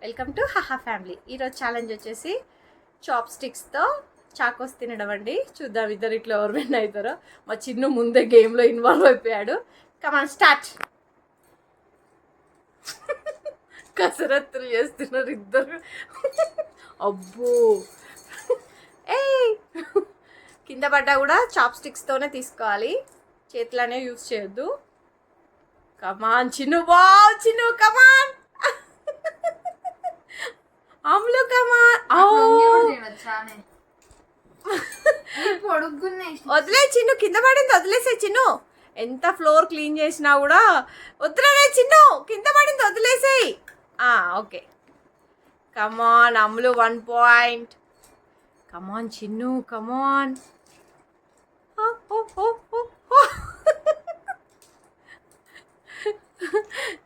Welcome to హాహా family. ఈరోజు challenge వచ్చేసి చాప్ స్టిక్స్తో చాకోస్ తినడం అండి. చూద్దాం ఇద్దరు ఇట్లా ఎవరు విన్ అవుతారో. మా చిన్ను ముందే గేమ్లో ఇన్వాల్వ్ అయిపోయాడు. Come on start. కసరత్తులు చేస్తున్నారు ఇద్దరు. అబ్బో ఏ కింద పడ్డా కూడా చాప్ స్టిక్స్తోనే తీసుకోవాలి, చేతులనే యూజ్ చేయొద్దు. కమాన్ చిన్ను, బావ్ చిన్ను, కమాన్ అమ్లు, కమాన్. వదిలే చిన్ను, కింద పడింది వదిలేసే చిన్ను. ఎంత ఫ్లోర్ క్లీన్ చేసినా కూడా వదిలే చిన్ను, కింద పడింది వదిలేసేయి. Okay come on అమ్లు, 1 point. కమాన్ చిన్ను, కమాన్.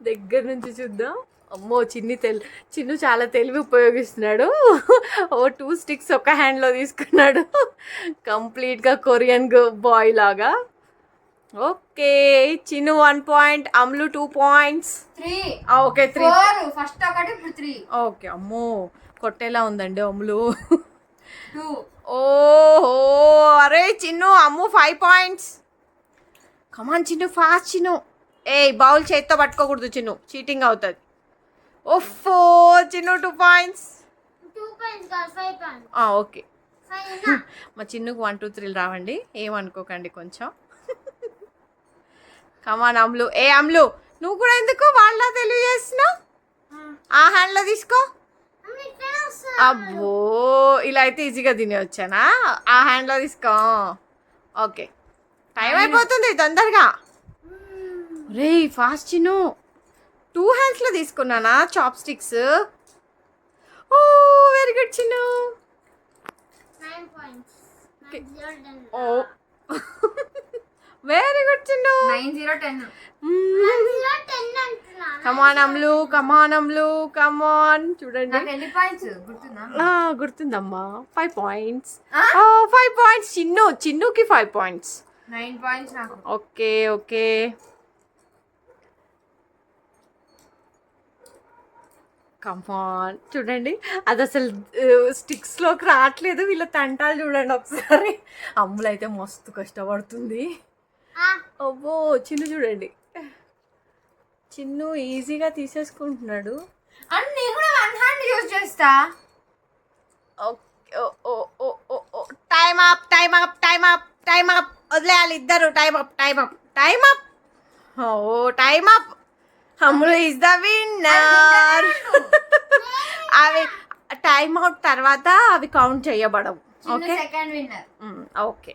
దగ్గర నుంచి చూద్దాం. అమ్మో చిన్ను చాలా తెలివి ఉపయోగిస్తున్నాడు. 2 స్టిక్స్ ఒక హ్యాండ్లో తీసుకున్నాడు, కంప్లీట్గా కొరియన్ బాయ్ లాగా. Okay Chinnu 1 point, అమ్లు 2 points. Okay 3 first ఒకటి, ఇప్పుడు 3. ఓకే అమ్మో కొట్టేలా ఉందండి అమ్ములు. 2. ఓహో అరే చిన్ను, అమ్ము 5 పాయింట్స్. కమాన్ చిన్ను, ఫాస్ట్ చిన్ను. బౌల్ చేత్తో పట్టుకోకూడదు చిన్ను, చీటింగ్ అవుతుంది. ఓఫో చిన్ను 2 పాయింట్స్. ఓకే మా చిన్నుకు 1 2 3 రావండి, ఏమనుకోకండి కొంచెం. కమాన్ అమ్లు. అమ్లు నువ్వు కూడా ఎందుకు వాళ్ళ తెలివి చేస్తున్నావు? ఆ హ్యాండ్లో తీసుకో. అబ్బో ఇలా అయితే ఈజీగా తినేవచ్చానా? ఆ హ్యాండ్లో తీసుకో. ఓకే టైం అయిపోతుంది తొందరగా. రే ఫాస్ట్ చిన్ను, 2 హ్యాండ్స్లో తీసుకున్నానా chopsticks. Oh very good Chinnu. Oh very good Chinnu. 9-0-10. Come on Amlu, come on Amlu, come on. చూడండి ఎన్ని పాయింట్స్ గుర్తుందా? గుర్తుందమ్మా. 5 పాయింట్స్. 5 పాయింట్స్ చిన్నుకి 5 పాయింట్స్. 9 పాయింట్స్ నాకు. Okay okay come on. చూడండి అది అసలు స్టిక్స్లోకి రావట్లేదు. వీళ్ళ తంటాలు చూడండి ఒకసారి. అమ్ములు అయితే మస్తు కష్టపడుతుంది. అబ్బో చిన్ను చూడండి, చిన్ను ఈజీగా తీసేసుకుంటున్నాడు. అండ్ నేను కూడా 1 హ్యాండ్ యూజ్ చేస్తా. Time up time up time up time up. వదిలేయాలి ఇద్దరు. Time up time up time up. Time up. Ammulu is the winner. అవి టైమ్ అవుట్ తర్వాత అవి కౌంట్ చేయబడవు. Okay second winner. ఓకే